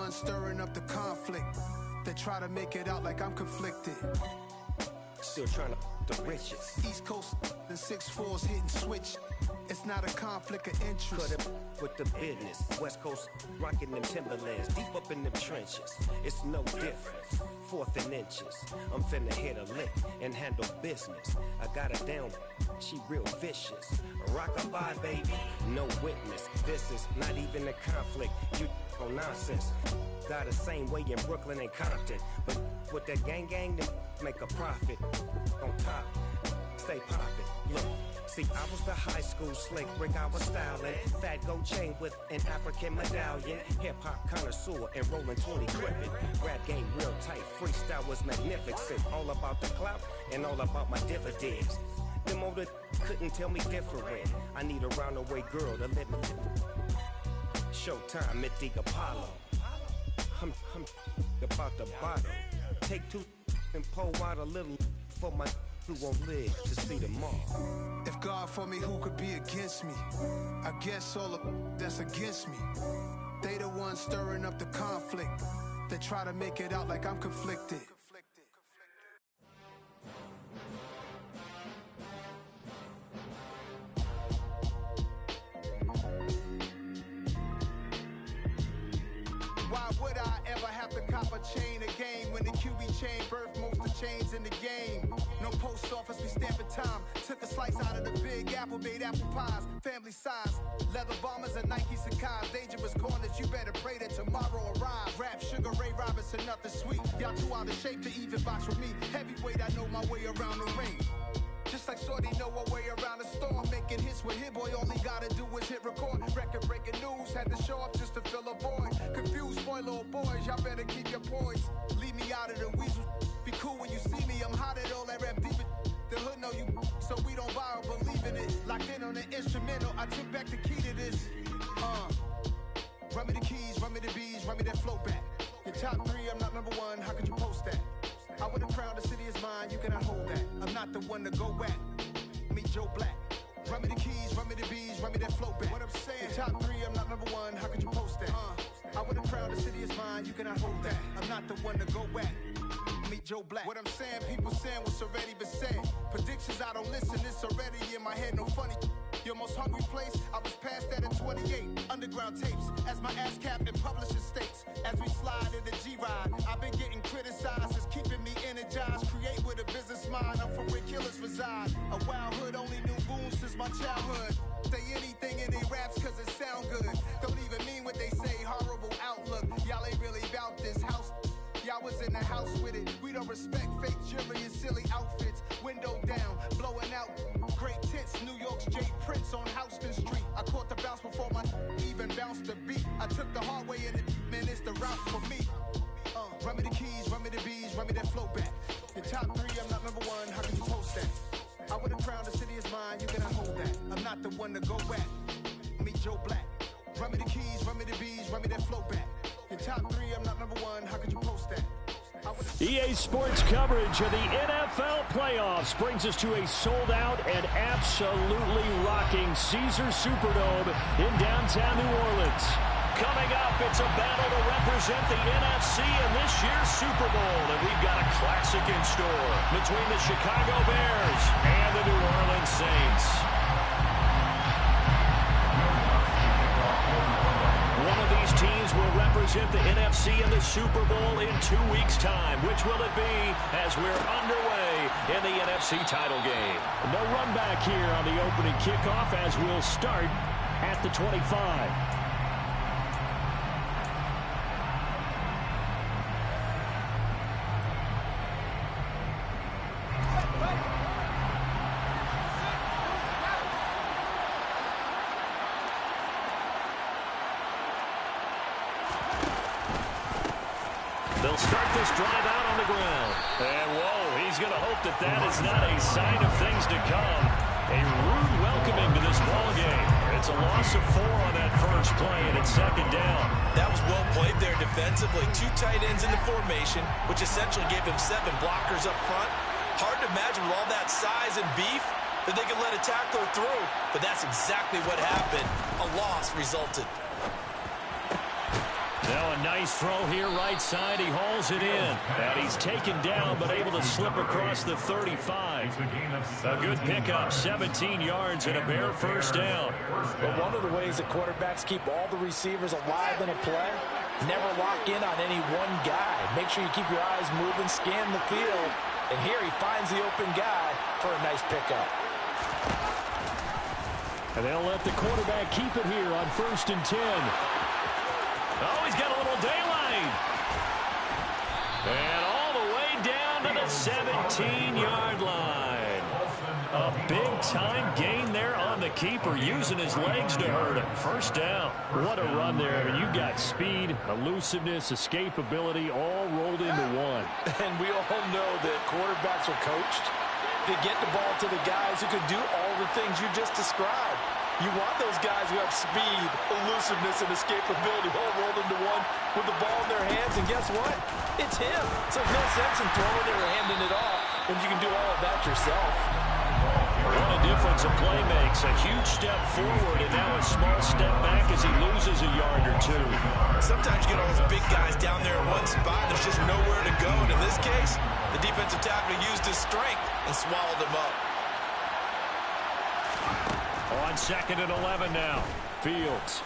ones stirring up the conflict. They try to make it out like I'm conflicted. Still trying to the riches. East Coast and 6'4s hitting switch. It's not a conflict of interest. Cut up with the business. West Coast rocking them Timberlands, deep up in them trenches. It's no difference. 4th and inches. I'm finna hit a lick and handle business. I got her down. She real vicious. Rock-a-bye, baby. No witness. This is not even a conflict. You on nonsense. Got the same way in Brooklyn and Compton. But with that gang, then make a profit. On top, stay poppin'. Look. See, I was the high school slick Rick, I was styling. Fat gold chain with an African medallion. Hip-hop connoisseur and rolling 20 crippin'. Rap game real tight, freestyle was magnificent. All about the clout and all about my dividends. Them older couldn't tell me different. I need a roundaway girl to let me Showtime at the Apollo. I'm about the bottom. Take 2 and pour out a little for my who won't live to see tomorrow. If God for me, who could be against me? I guess all of that's against me. They the ones stirring up the conflict. They try to make it out like I'm conflicted. Why would I ever have to cop a chain again when the QB chain birthed most of the chains in the game? No post office, we stamping time. Took a slice out of the big apple, made apple pies. Family size, leather bombers and Nike Sacai's. Dangerous corners, you better pray that tomorrow arrives. Rap, Sugar Ray Robinson, nothing sweet. Y'all too out of shape to even box with me. Heavyweight, I know my way around the ring. Just like Shorty know her way around the storm. Making hits with Hit Boy, all he gotta do is hit record. Record breaking news, had to show up just to fill a void. Confused boy, little boys, y'all better keep your poise. Leave me out of the weasel. Be cool when you see me, I'm hot at all that rap deep. The hood know you, so we don't borrow, believe in it. Locked in on the instrumental, I took back the key to this. Run me the keys, run me the bees, run me that flow back. Your top 3, I'm not number 1, how could you post that? I would have crowned the city is mine, you cannot hold that. I'm not the one to go at. Meet Joe Black. Run me the keys, run me the bees, run me that flow back. What I'm saying, your top 3, I'm not number 1, how could you post that? I would have crowned the city is mine, you cannot hold that. I'm not the one to go at. Meet Joe Black. What I'm saying, people saying what's already been said. Predictions, I don't listen, it's already in my head, no funny. Your most hungry place, I was past that in 28. Underground tapes, as my ass cap in publishing states. As we slide in the G-Ride, I've been getting criticized, it's keeping me energized. Create with a business mind, I'm from where killers reside. A wild hood, only knew goons since my childhood. Say anything in they raps cause it sound good. Don't even mean what they say, horrible outlook. Y'all ain't really about this house. Y'all was in the house with it. We don't respect fake jewelry and silly outfits. Window down, blowing out. Great tits, New York's J. Prince on Houston Street. I caught the bounce before my even bounced the beat. I took the hard way in it, man, it's the route for me. Run me the keys, run me the bees, run me that flow back. Your top 3, I'm not number 1, how can you post that? I would have crowned the city is mine, you cannot hold that. I'm not the one to go at. Meet Joe Black. Run me the keys, run me the bees, run me that flow back. Your top 3, I'm not number 1, how could you post that? EA Sports coverage of the NFL playoffs brings us to a sold-out and absolutely rocking Caesars Superdome in downtown New Orleans. Coming up, it's a battle to represent the NFC in this year's Super Bowl, and we've got a classic in store between the Chicago Bears and the New Orleans Saints. One of these teams will represent the NFC in the Super Bowl in 2 weeks' time. Which will it be as we're underway in the NFC title game? No run back here on the opening kickoff as we'll start at the 25. They'll start this drive out on the ground. And, whoa, he's going to hope that that is not a sign of things to come. A rude welcoming to this ball game. It's a loss of 4 on that first play, and it's 2nd down. That was well played there defensively. 2 tight ends in the formation, which essentially gave them 7 blockers up front. Hard to imagine with all that size and beef that they could let a tackler through. But that's exactly what happened. A loss resulted. Now Oh, nice throw here, right side. He hauls it in. And he's taken down, but able to slip across the 35. A good pickup, 17 yards and a Bear first down. But one of the ways that quarterbacks keep all the receivers alive in a play, never lock in on any one guy. Make sure you keep your eyes moving, scan the field. And here he finds the open guy for a nice pickup. And they'll let the quarterback keep it here on 1st and 10. Oh, he's got a little daylight. And all the way down to the 17-yard line. A big-time gain there on the keeper, using his legs to hurt him. First down. What a run there. I mean, you got speed, elusiveness, escapability, all rolled into one. And we all know that quarterbacks are coached to get the ball to the guys who can do all the things you just described. You want those guys who have speed, elusiveness, and escapability all rolled into one with the ball in their hands, and guess what? It's him. So no sense in throwing it or handing it off when you can do all of that yourself. What a difference a play makes. A huge step forward and now a small step back as he loses a yard or two. Sometimes you get all those big guys down there in one spot, and there's just nowhere to go. And in this case, the defensive tackle used his strength and swallowed him up. On 2nd and 11 now. Fields.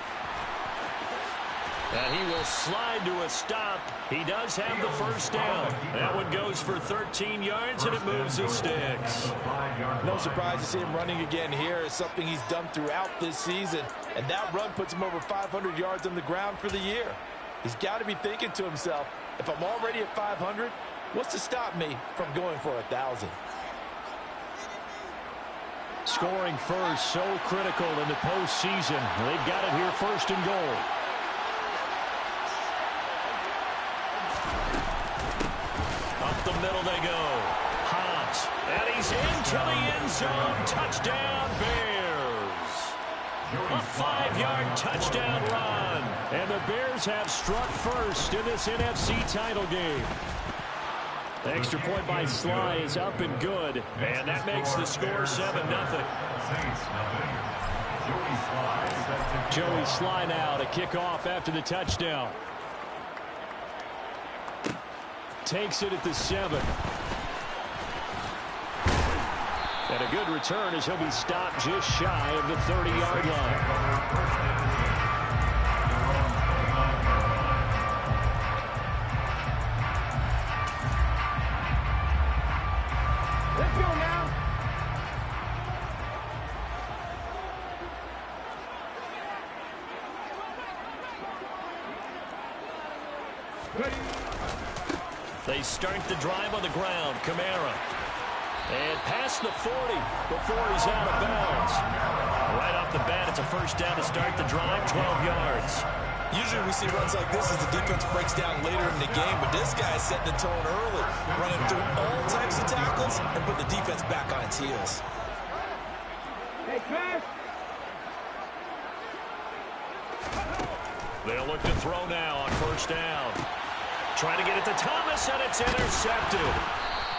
And he will slide to a stop. He does have the first down. That one goes for 13 yards, and it moves the sticks. No surprise to see him running again here. It's something he's done throughout this season. And that run puts him over 500 yards on the ground for the year. He's got to be thinking to himself, if I'm already at 500, what's to stop me from going for 1,000? Scoring first, so critical in the postseason. They've got it here, 1st and goal. Up the middle they go. Hobbs, and he's into the end zone. Touchdown, Bears. A 5-yard touchdown run. And the Bears have struck first in this NFC title game. The extra point by Sly is up and good. And that makes the score 7-0. Joey Sly now to kick off after the touchdown. Takes it at the 7. And a good return as he'll be stopped just shy of the 30-yard line. They start the drive on the ground. Kamara. And past the 40 before he's out of bounds. Right off the bat, it's a first down to start the drive, 12 yards. Usually we see runs like this as the defense breaks down later in the game, but this guy is setting the tone early, running through all types of tackles and putting the defense back on its heels. Hey, Chris. They'll look to throw now on 1st down. Trying to get it to Thomas, and it's intercepted.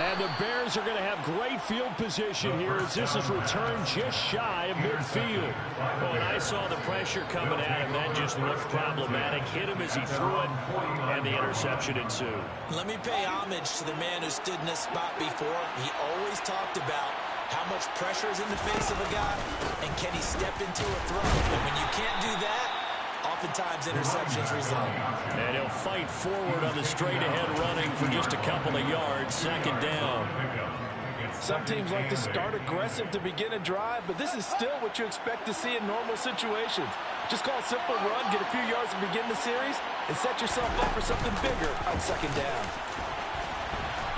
And the Bears are going to have great field position here as this is returned just shy of midfield. Well, and I saw the pressure coming at him. That just looked problematic. Hit him as he threw it, and the interception ensued. Let me pay homage to the man who stood in this spot before. He always talked about how much pressure is in the face of a guy, and can he step into a throw. And when you can't do that, oftentimes interceptions result. And he'll fight forward on the straight-ahead running for just a couple of yards. 2nd down. Some teams like to start aggressive to begin a drive, but this is still what you expect to see in normal situations. Just call a simple run, get a few yards to begin the series, and set yourself up for something bigger on 2nd down.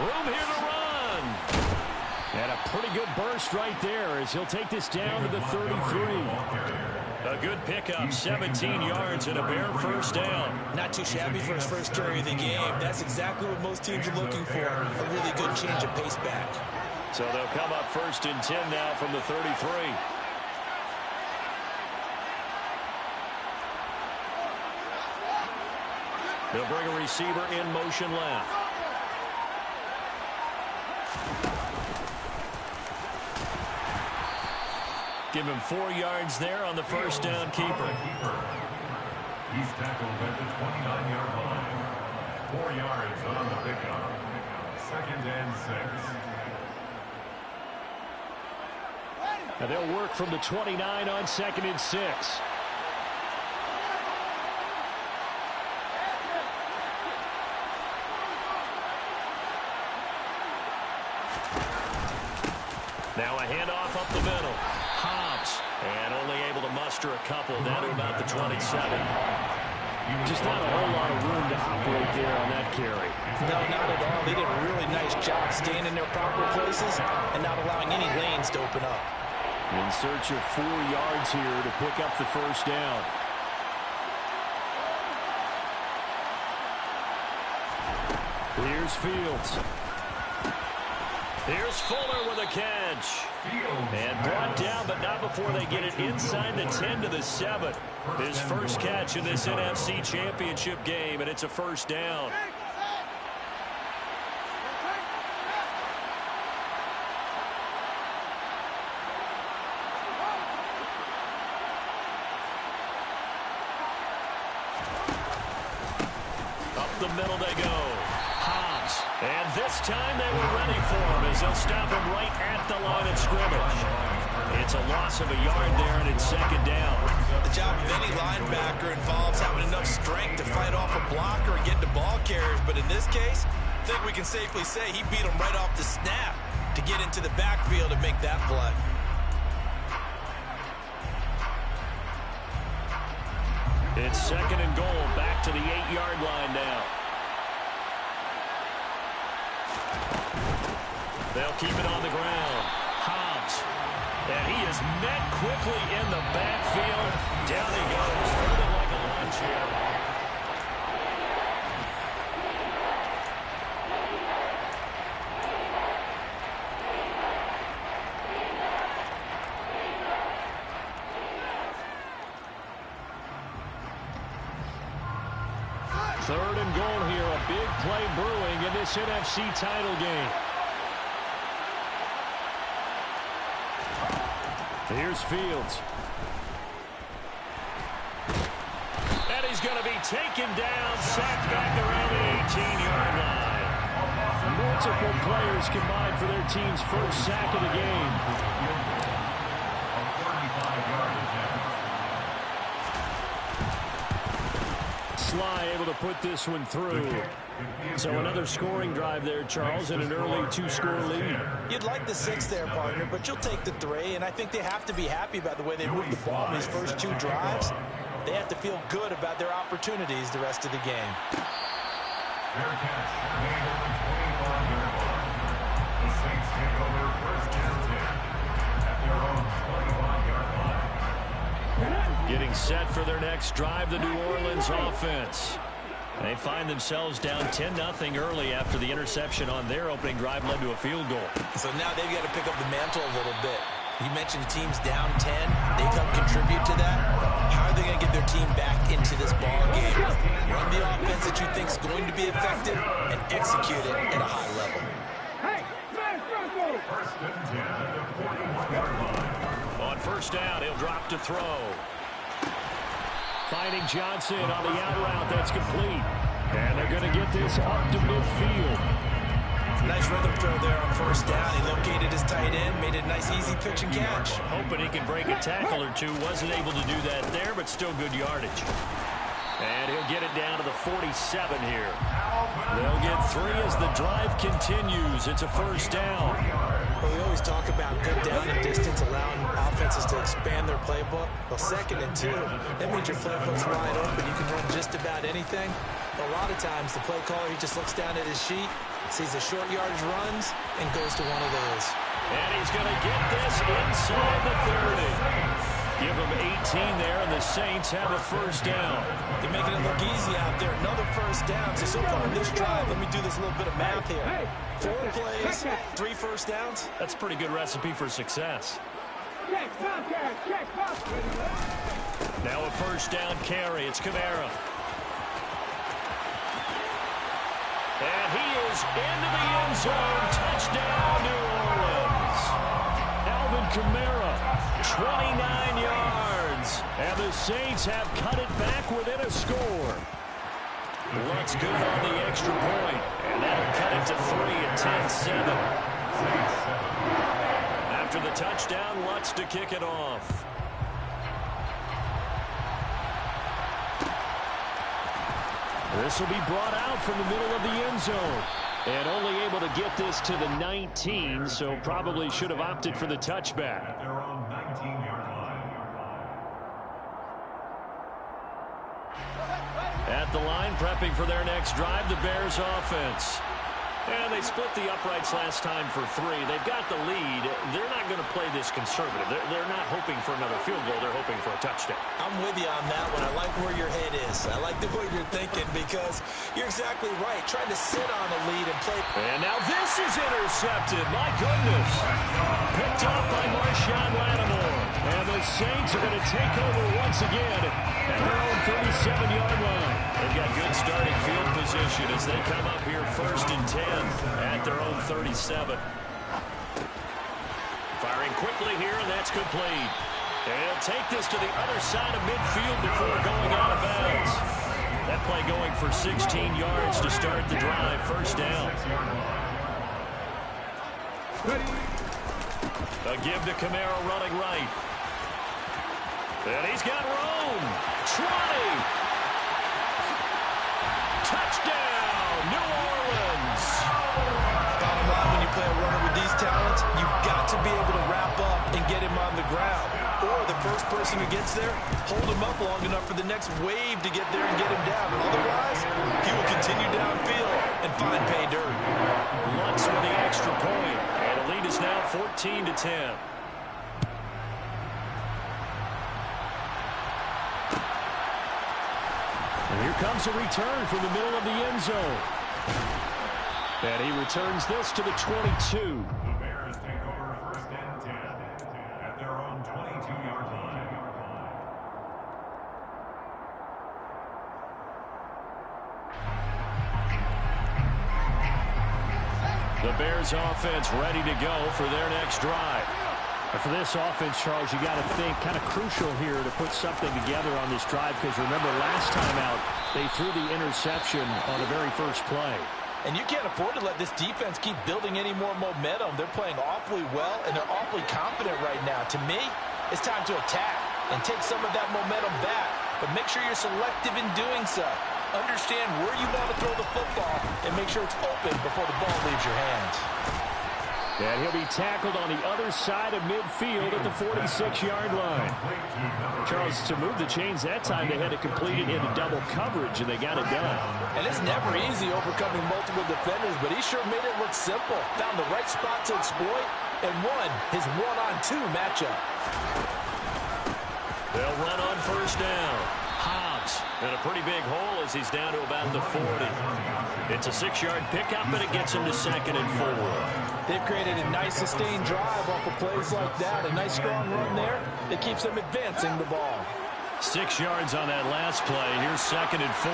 Room here to run. And a pretty good burst right there as he'll take this down to the 33. A good pickup, 17 yards and a Bear first down. Not too shabby for his first carry of the game. That's exactly what most teams are looking for. A really good change of pace back. So they'll come up 1st and 10 now from the 33. They'll bring a receiver in motion left. Give him 4 yards there on the first down keeper. He's tackled at the 29-yard line. 4 yards on the pickup. 2nd and 6. And they'll work from the 29 on 2nd and 6. Now a handoff up the middle. Hobbs. And only able to muster a couple down to about the 27. Just not a whole lot of room to operate there on that carry. No, not at all. They did a really nice job staying in their proper places and not allowing any lanes to open up. In search of 4 yards here to pick up the first down. Here's Fields. Here's Fuller with a catch. And brought down, but not before they get it inside the 10 to the 7. His first catch in this NFC Championship game, and it's a first down. Up the middle they go. Hobbs. And this time they were ready for him as they'll stop him right at the line of scrimmage. It's a loss of a yard there, and it's 2nd down. The job of any linebacker involves having enough strength to fight off a blocker and get the ball carriers. But in this case, I think we can safely say he beat him right off the snap to get into the backfield and make that play. It's 2nd and goal, back to the 8-yard line now. They'll keep it on the ground. Hobbs. And he is met quickly in the backfield. Down he goes, further like a lunch here. Third and goal here, a big play brewing in this NFC title game. Here's Fields. And he's going to be taken down, sacked back around the 18-yard line. Multiple players combined for their team's first sack of the game. Sly able to put this one through. So another scoring drive there, Charles, and an early 2-score lead. You'd like the 6 there, partner, but you'll take the 3, and I think they have to be happy about the way they moved the ball in these first 2 drives. They have to feel good about their opportunities the rest of the game. Fair catch made on the 21-yard line. The Saints take over 1st and 10 at their own 21-yard line. Getting set for their next drive, the New Orleans offense. They find themselves down 10-0 early after the interception on their opening drive led to a field goal. So now they've got to pick up the mantle a little bit. You mentioned teams down 10. They come contribute to that. How are they going to get their team back into this ball game? Run the offense that you think is going to be effective and execute it at a high level. First and 10 at the 41-yard line. On first down, he'll drop to throw. Finding Johnson on the out route. That's complete. And they're going to get this up to midfield. Nice rhythm throw there on first down. He located his tight end, made a nice easy pitch and catch. Hoping he can break a tackle or two. Wasn't able to do that there, but still good yardage. And he'll get it down to the 47 here. They'll get 3 as the drive continues. It's a first down. Well, we always talk about good down and distance, allowing offenses to expand their playbook. Well, 2nd and 2, that means your playbook's wide open. You can run just about anything. A lot of times, the play caller, he just looks down at his sheet, sees the short yardage runs, and goes to one of those. And he's going to get this inside the 30. Give them 18 there, and the Saints have a first down. They're making it look easy out there. Another first down. So far in this drive, let me do this little bit of math here. 4 plays, 3 first downs. That's a pretty good recipe for success. Now a first down carry. It's Kamara. And he is into the end zone. Touchdown, New Orleans. Alvin Kamara, 29 yards. And the Saints have cut it back within a score. Luck's good on the extra point, and that'll cut it to 3 at 10-7. After the touchdown, Luck's to kick it off. This will be brought out from the middle of the end zone. And only able to get this to the 19, so probably should have opted for the touchback. At their own 19-yard line. At the line, prepping for their next drive, the Bears offense. And they split the uprights last time for 3. They've got the lead. They're not going to play this conservative. They're not hoping for another field goal. They're hoping for a touchdown. I'm with you on that one. I like where your head is. I like the way you're thinking because you're exactly right. Trying to sit on a lead and play. And now this is intercepted. My goodness. Picked up by Marshawn Lattimore. And the Saints are going to take over once again at their own 37-yard line. They've got good starting field position as they come up here 1st and 10 at their own 37. Firing quickly here, and that's complete. And he'll take this to the other side of midfield before going out of bounds. That play going for 16 yards to start the drive. 1st down. A give to Camaro running right. And he's got room. 20. Touchdown, New Orleans. Bottom line, when you play a runner with these talents, you've got to be able to wrap up and get him on the ground. Or the first person who gets there, hold him up long enough for the next wave to get there and get him down. Otherwise, he will continue downfield and find pay dirt. Lutz with the extra point, and the lead is now 14-10. And here comes a return from the middle of the end zone. And he returns this to the 22. The Bears take over 1st and 10 at their own 22-yard line. The Bears offense ready to go for their next drive. And for this offense, Charles, you got to think kind of crucial here to put something together on this drive because remember last time out they threw the interception on the very first play. And you can't afford to let this defense keep building any more momentum. They're playing awfully well, and they're awfully confident right now. To me, it's time to attack and take some of that momentum back. But make sure you're selective in doing so. Understand where you want to throw the football and make sure it's open before the ball leaves your hands. And he'll be tackled on the other side of midfield at the 46-yard line. Charles, to move the chains that time, they had to complete it into double coverage, and they got it done. And it's never easy overcoming multiple defenders, but he sure made it look simple. Found the right spot to exploit and won his one-on-two matchup. They'll run on 1st down. Hobbs in a pretty big hole as he's down to about the 40. It's a 6-yard pickup, but it gets him to 2nd and 4. They've created a nice sustained drive off of plays like that. A nice strong run there that keeps them advancing the ball. 6 yards on that last play. Here's 2nd and 4.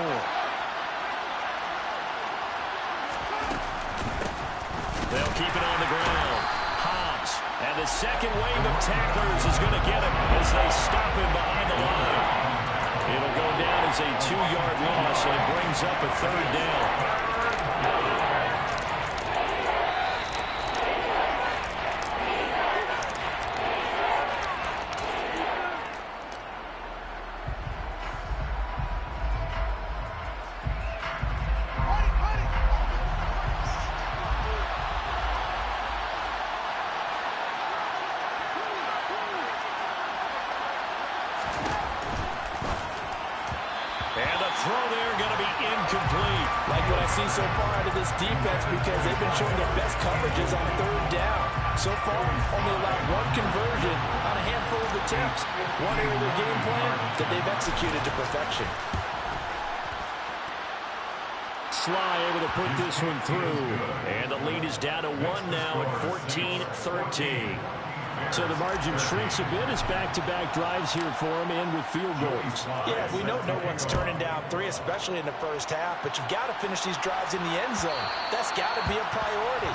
They'll keep it on the ground. Hobbs, and the second wave of tacklers is going to get him as they stop him behind the line. It'll go down as a 2-yard loss, and it brings up a 3rd down. So far out of this defense because they've been showing their best coverages on 3rd down. So far, only allowed 1 conversion on a handful of attempts. One area of their game plan that they've executed to perfection. Sly able to put this one through. And the lead is down to 1 now at 14-13. So the margin shrinks a bit as back-to-back drives here for him and with field goals. Yeah, we know no one's turning down 3, especially in the first half, but you've got to finish these drives in the end zone. That's got to be a priority.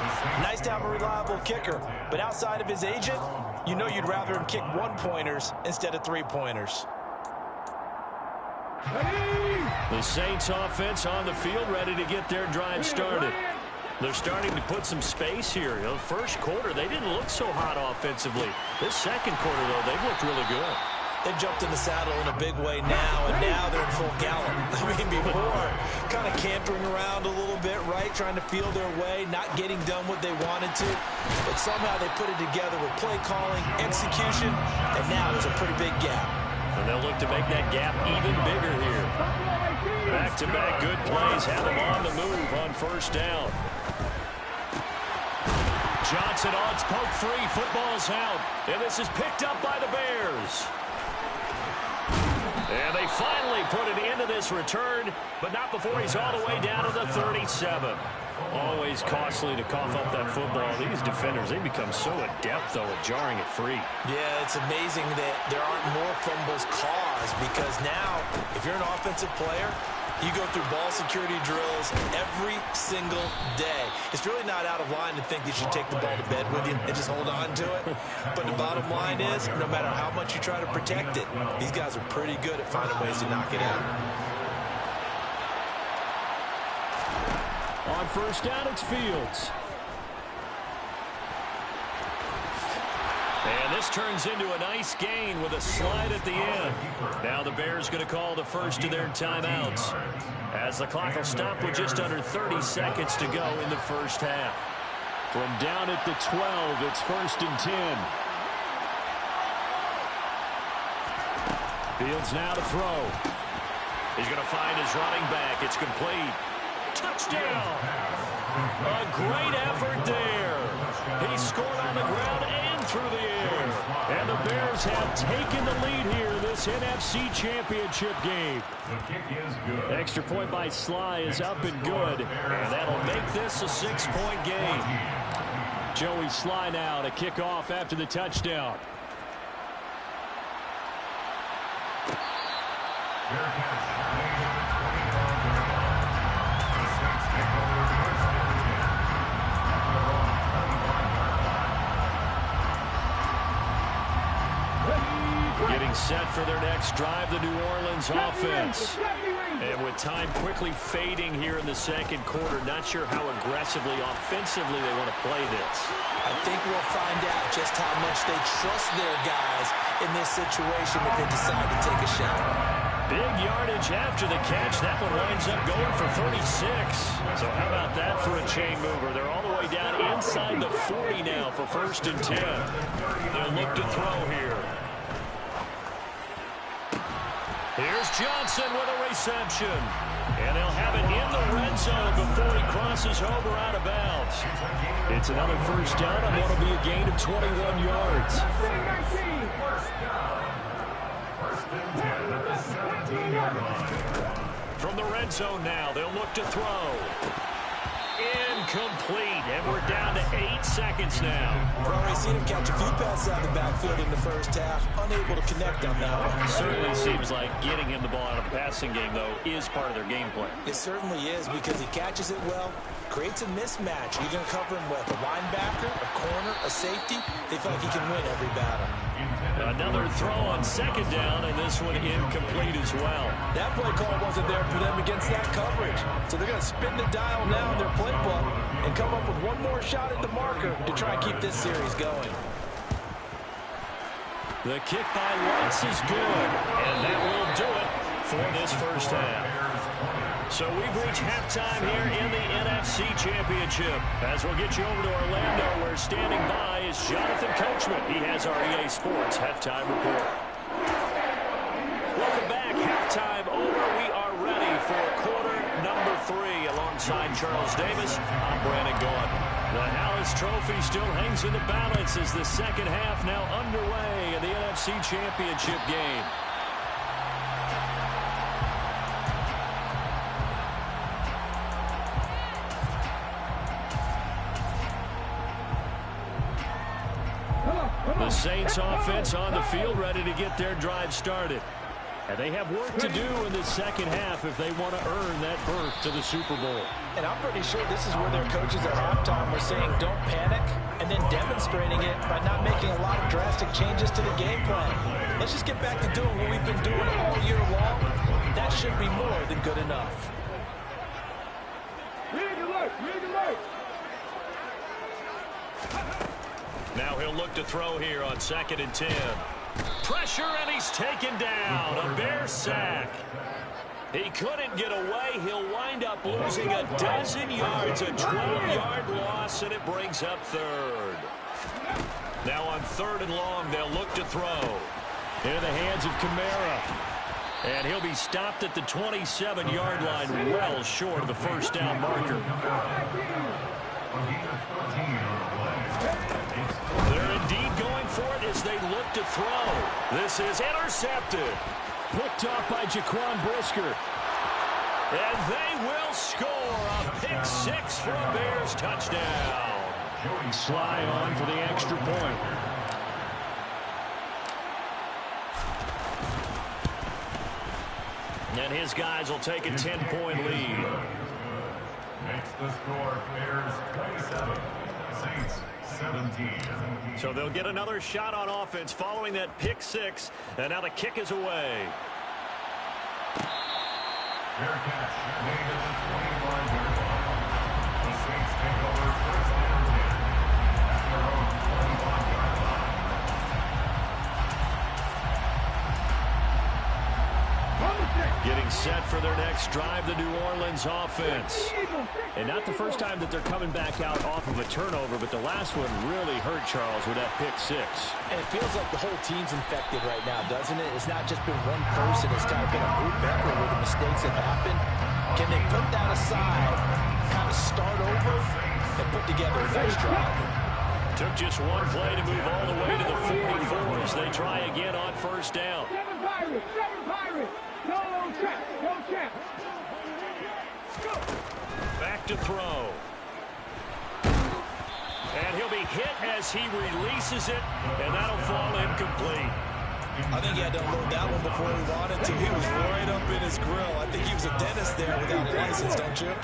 Nice to have a reliable kicker, but outside of his agent, you know you'd rather him kick 1-pointers instead of 3-pointers. Ready? The Saints offense on the field, ready to get their drive started. They're starting to put some space here. You know, first quarter, they didn't look so hot offensively. This second quarter, though, they've looked really good. They jumped in the saddle in a big way now, and now they're in full gallop. I mean, before, kind of cantering around a little bit, right, trying to feel their way, not getting done what they wanted to. But somehow they put it together with play calling, execution, and now there's a pretty big gap. And they'll look to make that gap even bigger here. Back-to-back good plays have them on the move on first down. Johnson on its poke free. Football's out. And this is picked up by the Bears. And they finally put it into this return, but not before he's all the way down to the 37. Always costly to cough up that football. These defenders, they become so adept, though, at jarring it free. Yeah, it's amazing that there aren't more fumbles caused, because now, if you're an offensive player, you go through ball security drills every single day. It's really not out of line to think that you should take the ball to bed with you and just hold on to it. But the bottom line is, no matter how much you try to protect it, these guys are pretty good at finding ways to knock it out. On first down, it's Fields. And this turns into a nice gain with a slide at the end. Now the Bears going to call the first of their timeouts, as the clock will stop with just under 30 seconds to go in the first half. From down at the 12, it's 1st and 10. Fields now to throw. He's going to find his running back. It's complete. Touchdown! A great effort there. He scored on the ground and through the air. And the Bears have taken the lead here in this NFC Championship game. The kick is good. Extra point by Sly is up and good. And that'll make this a 6-point game. Joey Sly now to kick off after the touchdown. Getting set for their next drive, the New Orleans offense. And with time quickly fading here in the second quarter, not sure how aggressively, offensively they want to play this. I think we'll find out just how much they trust their guys in this situation if they decide to take a shot. Big yardage after the catch. That one winds up going for 36. So how about that for a chain mover? They're all the way down inside the 40 now for 1st and 10. They'll look to throw here. Here's Johnson with a reception. And they'll have it in the red zone before he crosses over out of bounds. It's another first down on what will be a gain of 21 yards. From the red zone now, they'll look to throw. Incomplete, and we're down to 8 seconds now. We've already seen him catch a few passes out of the backfield in the first half. Unable to connect on that one. Certainly seems like getting him the ball out of the passing game, though, is part of their game plan. It certainly is, because he catches it well, creates a mismatch. You're going to cover him with a linebacker, a corner, a safety. They feel like he can win every battle. Another throw on second down, and this one incomplete as well. That play call wasn't there for them against that coverage. So they're going to spin the dial now in their playbook and come up with one more shot at the marker to try and keep this series going. The kick by Lutz is good, and that will do it for this first half. So we've reached halftime here in the NFC Championship. As we'll get you over to Orlando, where standing by is Jonathan Coachman. He has our EA Sports halftime report. Welcome back. Halftime over. We are ready for quarter number 3. Alongside Charles Davis, I'm Brandon Gaughan. The Hallis Trophy still hangs in the balance as the second half now underway in the NFC Championship game. The Saints offense on the field, ready to get their drive started. And they have work to do in the second half if they want to earn that berth to the Super Bowl. And I'm pretty sure this is where their coaches at halftime were saying don't panic, and then demonstrating it by not making a lot of drastic changes to the game plan. Let's just get back to doing what we've been doing all year long. That that should be more than good enough. Now he'll look to throw here on 2nd and 10. Pressure, and he's taken down. A Bear sack. He couldn't get away. He'll wind up losing a dozen yards, a 12-yard loss, and it brings up 3rd. Now on 3rd and long, they'll look to throw. Into the hands of Kamara. And he'll be stopped at the 27-yard line, well short of the first down marker. They're indeed going for it as they look to throw. This is intercepted. Picked off by Jaquan Brisker. And they will score a pick 6 for a Bears touchdown. Sly on for the extra point. And his guys will take a 10-point lead. Makes the score Bears 27, Saints 17. So they'll get another shot on offense following that pick 6. And now the kick is away. Fair catch made at the 21-yard line. The Saints take over first and 10 at their own 21-yard line. Getting set for their next drive, the New Orleans offense. And not the first time that they're coming back out off of a turnover, but the last one really hurt Charles with that pick 6. And it feels like the whole team's infected right now, doesn't it? It's not just been one person. It's kind of been a group effort where the mistakes have happened. Can they put that aside, kind of start over, and put together a nice drive? Took just one play to move all the way to the 44 as they try again on first down. 7 Pirates. No trap. Back to throw. And he'll be hit as he releases it, and that'll fall incomplete. I think he had to unload that one before he wanted to. He was right up in his grill. I think he was a dentist there without a license, don't you?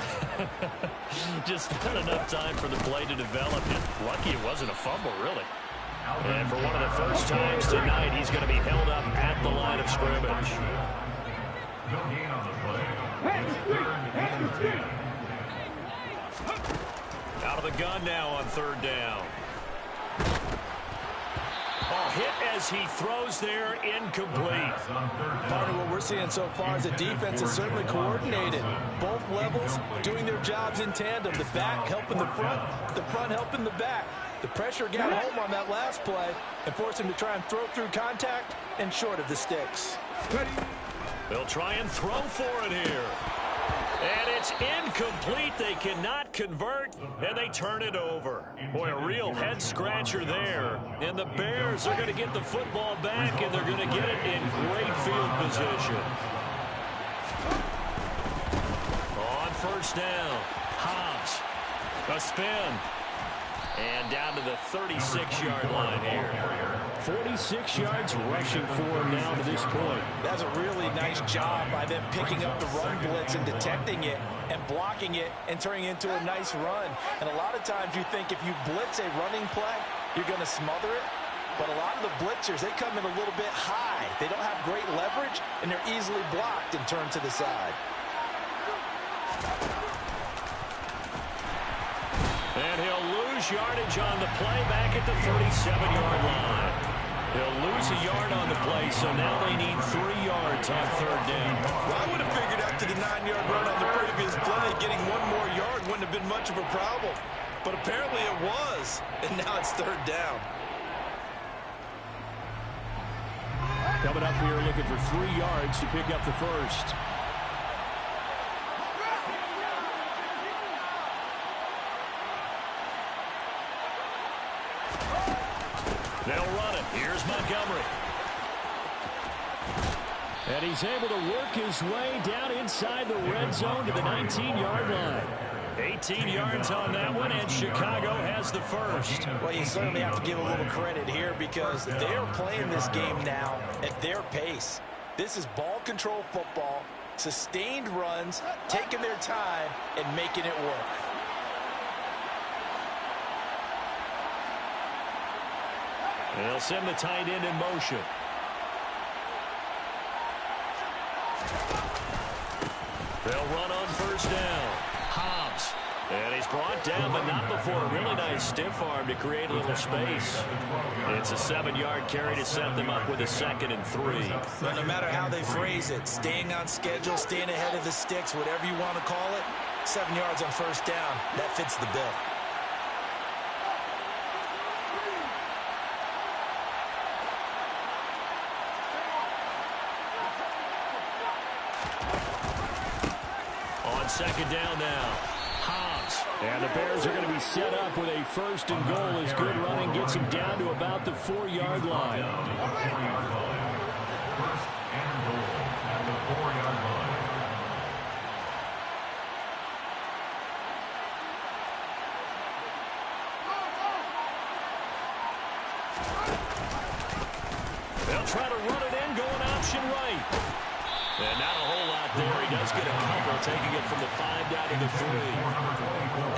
Just not enough time for the play to develop. Lucky it wasn't a fumble, really. And for one of the first times tonight, he's going to be held up at the line of scrimmage. No gain on the play. It's 3rd and 10. Out of the gun now on 3rd down. Oh, hit as he throws there, incomplete. Part of what we're seeing so far is the defense is certainly coordinated. Both levels doing their jobs in tandem. The back helping the front helping the back. The pressure got home on that last play and forced him to try and throw through contact and short of the sticks. They'll try and throw for it here. And it's incomplete. They cannot convert, and they turn it over. Boy, a real head-scratcher there. And the Bears are going to get the football back, and they're going to get it in great field position. On first down, Hobbs, a spin. And down to the 36-yard line here. 46 yards rushing for him now to this point. That's a really nice job by them picking up the run blitz and detecting it and blocking it and turning it into a nice run. And a lot of times you think if you blitz a running play, you're going to smother it. But a lot of the blitzers, they come in a little bit high. They don't have great leverage, and they're easily blocked and turned to the side. And he'll lose yardage on the play back at the 37-yard line. He'll lose a yard on the play, so now they need 3 yards on 3rd down. Well, I would have figured after the 9-yard run on the previous play, getting 1 more yard wouldn't have been much of a problem. But apparently it was, and now it's 3rd down. Coming up here looking for 3 yards to pick up the first. They'll run it. Here's Montgomery. And he's able to work his way down inside the red zone to the 19-yard line. 18 yards on that one, and Chicago has the first. Well, you certainly have to give a little credit here because they're playing this game now at their pace. This is ball control football, sustained runs, taking their time, and making it work. And they'll send the tight end in motion. They'll run on first down. Hobbs. And he's brought down, but not before a really nice stiff arm to create a little space. It's a 7-yard carry to set them up with a 2nd and 3. Well, no matter how they phrase it, staying on schedule, staying ahead of the sticks, whatever you want to call it, 7 yards on first down, that fits the bill. On 2nd down now. Hobbs. And the Bears are going to be set up with a 1st and goal as good running gets him down to about the 4-yard line. 4-yard line. 1st and goal at the 4-yard line. They'll try to run it in, going option right. And not a whole lot there. He does get a couple, taking it from the 5 down to the 3.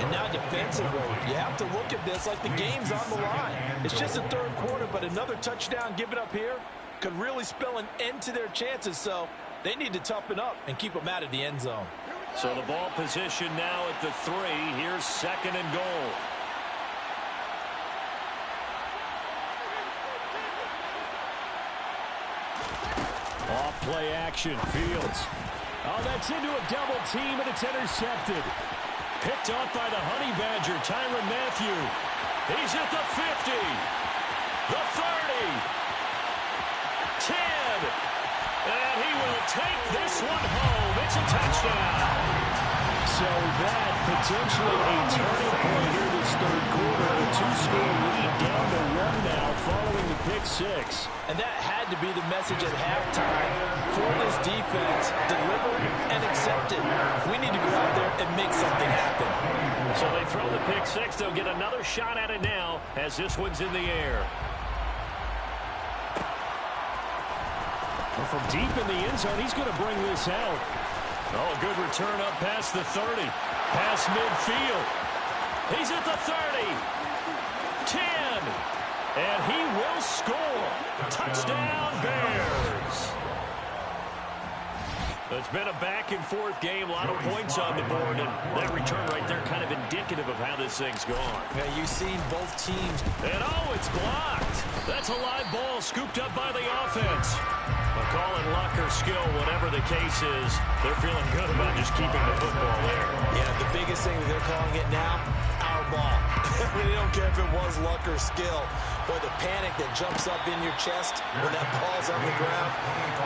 And now defensively, you have to look at this like the game's on the line. It's just the 3rd quarter, but another touchdown given up here could really spell an end to their chances. So they need to toughen up and keep them out of the end zone. So the ball position now at the 3. Here's 2nd and goal. Off play action, Fields. Oh, that's into a double team, and it's intercepted. Picked off by the Honey Badger, Tyrann Mathieu. He's at the 50, the 30, 10, and he will take this one home. It's a touchdown. So that potentially a turning point here this 3rd quarter. A 2-score lead down to 1 now following the pick 6. And that had to be the message at halftime for this defense. Deliver and accept it. We need to go out there and make something happen. So they throw the pick 6. They'll get another shot at it now as this one's in the air. Well, from deep in the end zone, he's going to bring this out. Oh, a good return up past the 30. Past midfield. He's at the 30. 10. And he will score. Touchdown, Bears. It's been a back-and-forth game. A lot of points on the board. And that return right there kind of indicative of how this thing's gone. Yeah, you've seen both teams. And, oh, it's blocked. That's a live ball scooped up by the offense. Call it luck or skill, whatever the case is, they're feeling good about just keeping the football there. Yeah, the biggest thing that they're calling it now, our ball. They don't care if it was luck or skill. But the panic that jumps up in your chest when that ball's on the ground,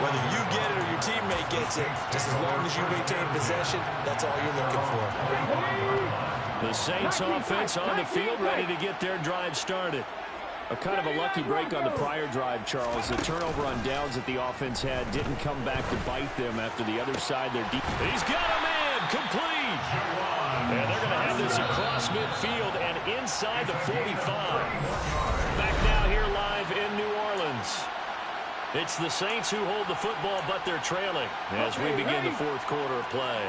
whether you get it or your teammate gets it, just as long as you retain possession, that's all you're looking for. The Saints offense on the field, ready to get their drive started. A kind of a lucky break on the prior drive, Charles. The turnover on downs that the offense had didn't come back to bite them after the other side. He's got a man, complete. And they're going to have this across midfield and inside the 45. Back now here live in New Orleans. It's the Saints who hold the football, but they're trailing as we begin the 4th quarter of play.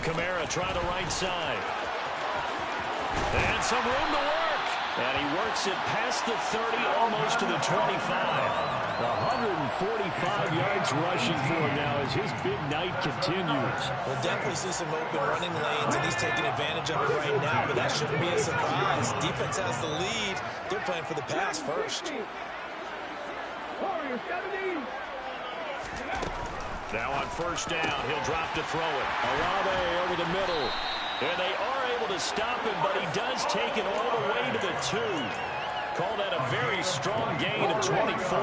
Kamara trying the right side. And some room to work. And he works it past the 30, almost to the 25. 145 yards rushing for him now as his big night continues. We'll definitely see some open running lanes, and he's taking advantage of it right now, but that shouldn't be a surprise. Defense has the lead. They're playing for the pass first. Now on first down, he'll drop to throw it. Olave over the middle. And they are able to stop him, but he does take it all the way to the 2. Call that a very strong gain of 24.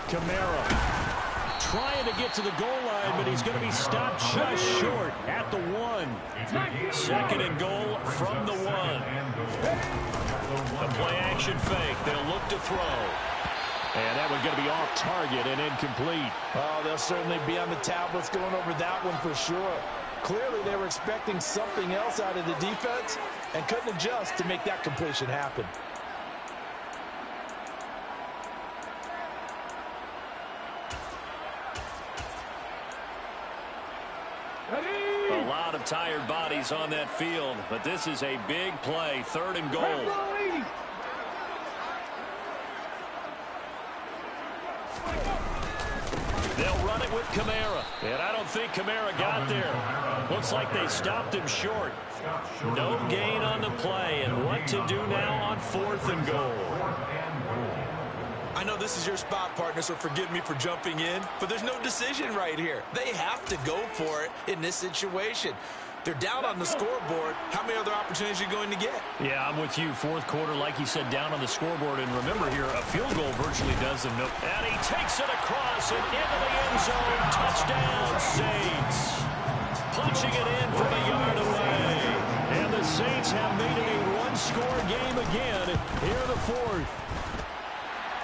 Kamara trying to get to the goal line, but he's going to be stopped just short at the 1. 2nd and goal from the 1. A play action fake. They'll look to throw. And that one's going to be off target and incomplete. Oh, they'll certainly be on the tablets going over that one for sure. Clearly they were expecting something else out of the defense and couldn't adjust to make that completion happen. A lot of tired bodies on that field, but this is a big play, 3rd and goal. They'll run it with Kamara, and I don't think Kamara got there. Looks like they stopped him short. No gain on the play, and what to do now on 4th and goal. I know this is your spot, partner, so forgive me for jumping in, but there's no decision right here. They have to go for it in this situation. They're down on the scoreboard. How many other opportunities are you going to get? Yeah, I'm with you. 4th quarter, like you said, down on the scoreboard. And remember here, a field goal virtually does them no. And he takes it across and into the end zone. Touchdown, Saints. Punching it in from a yard away. And the Saints have made it a one-score game again here in the 4th.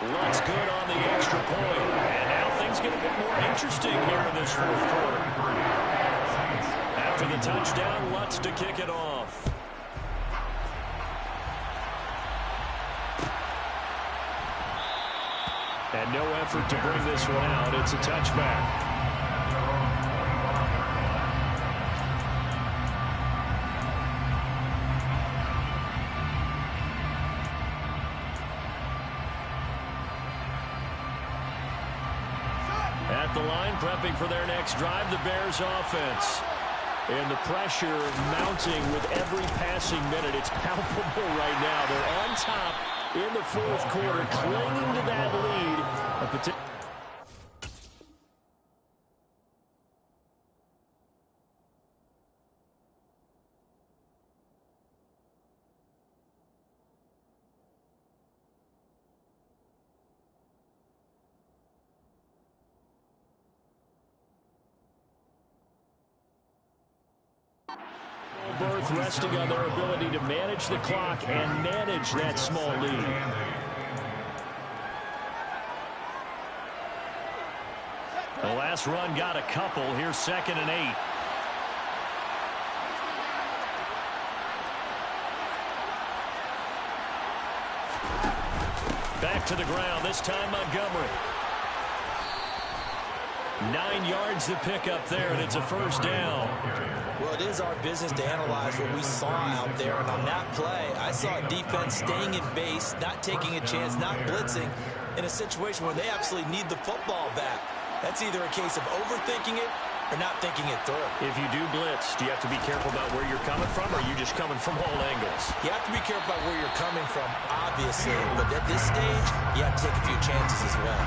Lutz good on the extra point. And now things get a bit more interesting here in this 4th quarter. After the touchdown, Lutz to kick it off. And no effort to bring this one out. It's a touchback. At the line, prepping for their next drive, the Bears offense. And the pressure mounting with every passing minute. It's palpable right now. They're on top in the 4th quarter, clinging to that lead. Berth resting on their ability to manage the clock and manage that small lead. The last run got a couple. Here's 2nd and 8. Back to the ground, this time Montgomery. 9 yards to pick up there, and it's a 1st down. Well, it is our business to analyze what we saw out there, and on that play, I saw a defense staying in base, not taking a chance, not blitzing, in a situation where they absolutely need the football back. That's either a case of overthinking it or not thinking it through. If you do blitz, do you have to be careful about where you're coming from, or are you just coming from all angles? You have to be careful about where you're coming from, obviously, but at this stage, you have to take a few chances as well.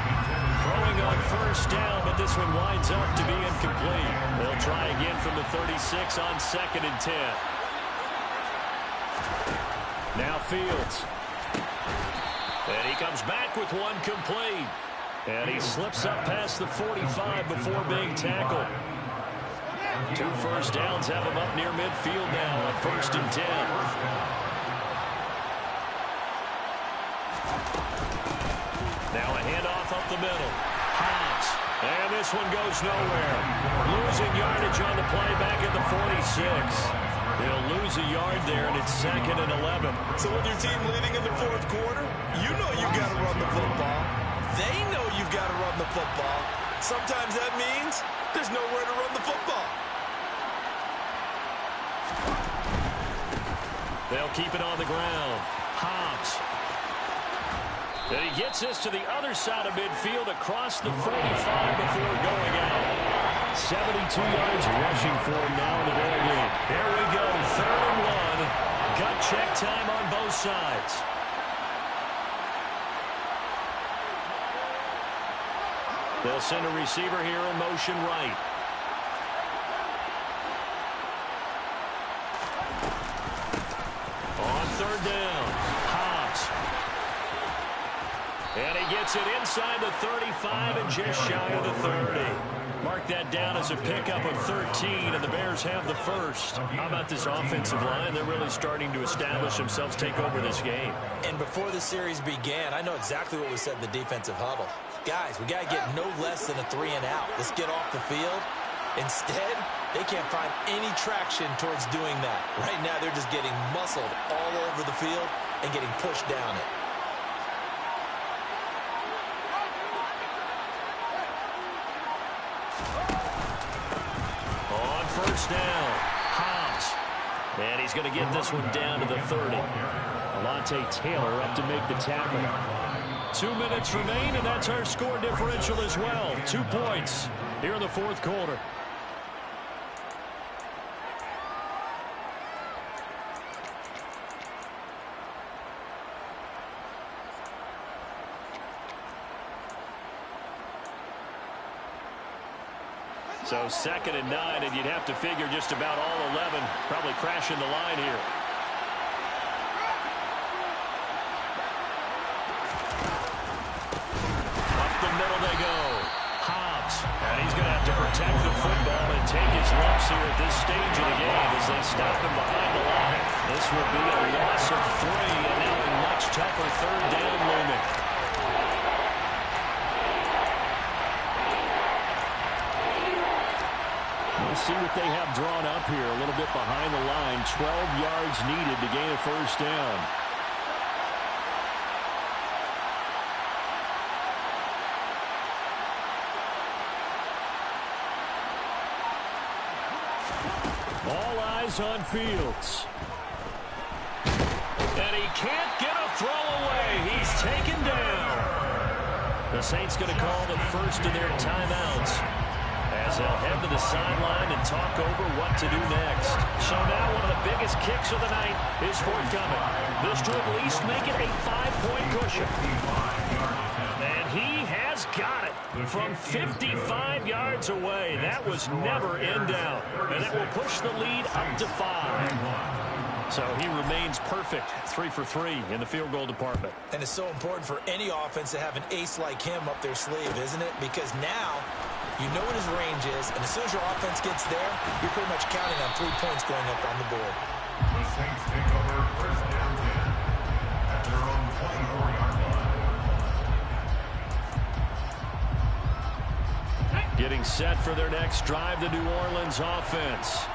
Throwing on 1st down, but this one winds up to be incomplete. They'll try again from the 36 on 2nd and 10. Now Fields. And he comes back with one complete. And he slips up past the 45 before being tackled. 2 1st downs have him up near midfield now on 1st and 10. Now a handoff up the middle. Hobbs. And this one goes nowhere. Losing yardage on the play back at the 46. They'll lose a yard there, and it's 2nd and 11. So with your team leading in the 4th quarter, you know you got to run the football. They know you've got to run the football. Sometimes that means there's nowhere to run the football. They'll keep it on the ground. Hobbs. And he gets this to the other side of midfield across the 45 before going out. 72 yards rushing for him now in the ball game. Here we go, 3rd and 1. Gut check time on both sides. They'll send a receiver here in motion right. On 3rd down, Hobbs. And he gets it inside the 35 and just shy of the 30. Mark that down as a pickup of 13, and the Bears have the 1st. How about this offensive line? They're really starting to establish themselves, take over this game. And before the series began, I know exactly what was said in the defensive huddle. Guys, we got to get no less than a 3 and out. Let's get off the field. Instead, they can't find any traction towards doing that. Right now, they're just getting muscled all over the field and getting pushed down it. On 1st down, And he's going to get this one down to the 30. Alontae Taylor up to make the tackle. 2 minutes remain, and that's our score differential as well. 2 points here in the fourth quarter. So 2nd and 9, and you'd have to figure just about all 11 probably crashing the line here. Up the middle they go. Hobbs, and he's going to have to protect the football and take his lumps here at this stage of the game as they stop him behind the line. This will be a loss of 3, and now a much tougher 3rd down looming. We'll see what they have drawn up here. A little bit behind the line. 12 yards needed to gain a 1st down. All eyes on Fields. And he can't get a throw away. He's taken down. The Saints going to call the first of their timeouts, as they'll head to the sideline and talk over what to do next. So now one of the biggest kicks of the night is forthcoming. This to at least make it a 5-point cushion. And he has got it from 55 yards away. That was never in doubt. And that will push the lead up to 5. So he remains perfect, 3 for 3 in the field goal department. And it's so important for any offense to have an ace like him up their sleeve, isn't it? Because now you know what his range is, and as soon as your offense gets there, you're pretty much counting on 3 points going up on the board. The Saints take over 1st down 10 at their own 24-yard line. Getting set for their next drive, the New Orleans offense.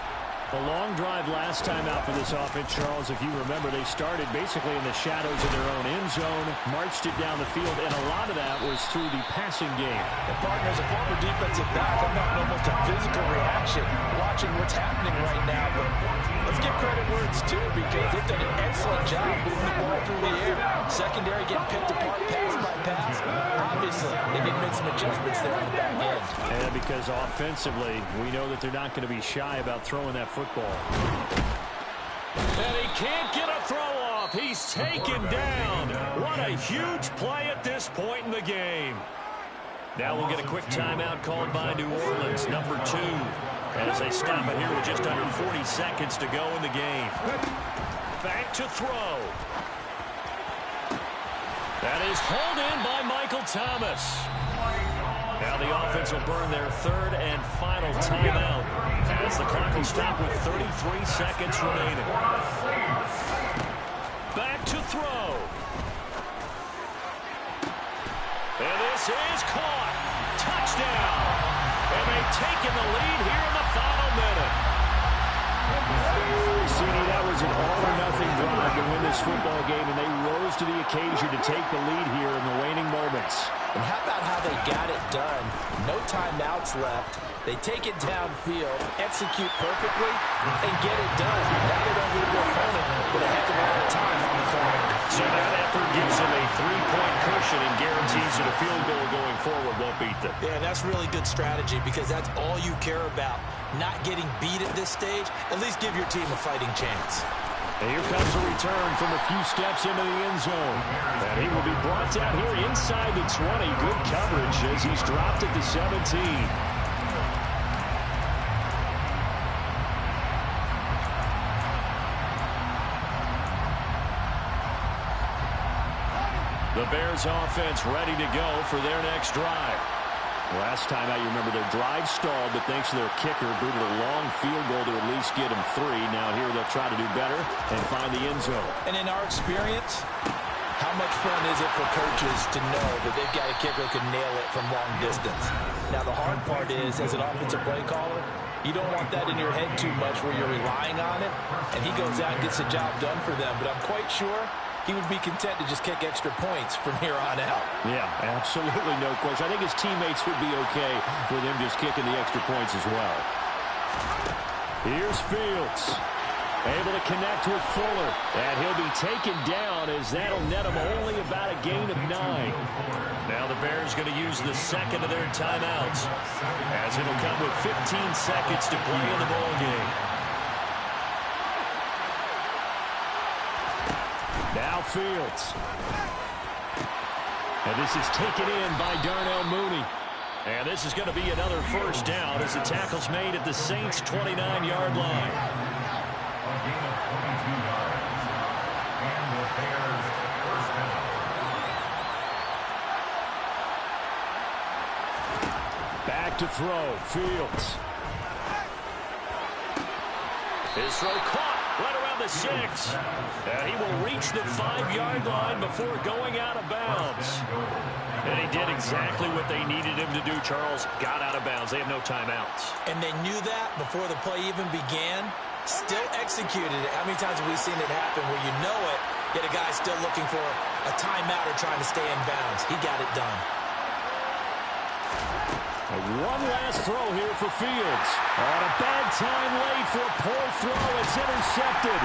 A long drive last time out for this offense, Charles. If you remember, they started basically in the shadows of their own end zone, marched it down the field, and a lot of that was through the passing game. And partner, as a former defensive back, I'm not almost a physical reaction watching what's happening right now. But let's give credit where it's due, because they've done an excellent job moving the ball through the air. Secondary getting picked apart pass by pass. Obviously, they need to make some adjustments there on the back end. And because offensively, we know that they're not going to be shy about throwing that football. And he can't get a throw off. He's taken down. What a huge play at this point in the game. Now we'll get a quick timeout called by New Orleans, number 2. As they stop it here with just under 40 seconds to go in the game. Back to throw. That is hauled in by Michael Thomas. Now the offense will burn their 3rd and final timeout, as the clock will stop with 33 seconds remaining. Back to throw. And this is caught. Touchdown. And they've taken the lead here in the final minute. CD, that was an all-or-nothing drive to win this football game, and they rose to the occasion to take the lead here in the waning moments. And how about how they got it done? No timeouts left. They take it downfield, execute perfectly, and get it done. Now they don't leave their opponent with a heck of a lot of time on the clock. So that effort gives them a 3-point cushion and guarantees that a field goal going forward won't beat them. Yeah, that's really good strategy, because that's all you care about. Not getting beat at this stage. At least give your team a fighting chance. And here comes a return from a few steps into the end zone. And he will be brought down here inside the 20. Good coverage as he's dropped at the 17. The Bears offense ready to go for their next drive. Last time out, you remember their drive stalled, but thanks to their kicker, booted a long field goal to at least get them 3. Now here they'll try to do better and find the end zone. And in our experience, how much fun is it for coaches to know that they've got a kicker who can nail it from long distance? Now the hard part is, as an offensive play caller, you don't want that in your head too much where you're relying on it, and he goes out and gets the job done for them. But I'm quite sure he would be content to just kick extra points from here on out. Yeah, absolutely no question. I think his teammates would be okay with him just kicking the extra points as well. Here's Fields. Able to connect with Fuller. And he'll be taken down as that'll net him only about a gain of 9. Now the Bears going to use the second of their timeouts as it'll come with 15 seconds to play in the ball game. Now Fields. And this is taken in by Darnell Mooney. And this is going to be another first down as the tackle's made at the Saints' 29-yard line. A gain of 22 yards. And the Bears first down. Back to throw. Fields. His throw caught right around the 6. And he will reach the 5-yard line before going out of bounds. And he did exactly what they needed him to do, Charles. Got out of bounds. They have no timeouts. And they knew that before the play even began. Still executed it. How many times have we seen it happen where you know it, yet a guy's still looking for a timeout or trying to stay in bounds? He got it done. One last throw here for Fields. On a bad time late for a poor throw. It's intercepted.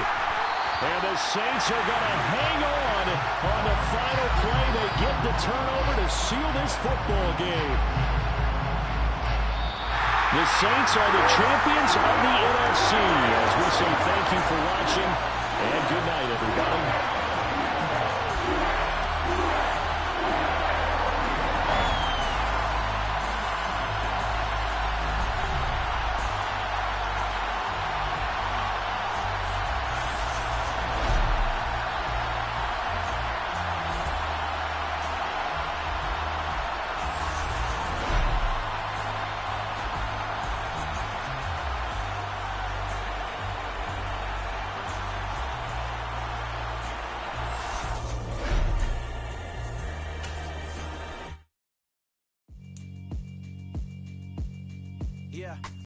And the Saints are going to hang on the final play. They get the turnover to seal this football game. The Saints are the champions of the NFC. As we say thank you for watching, and good night, everybody. Yeah.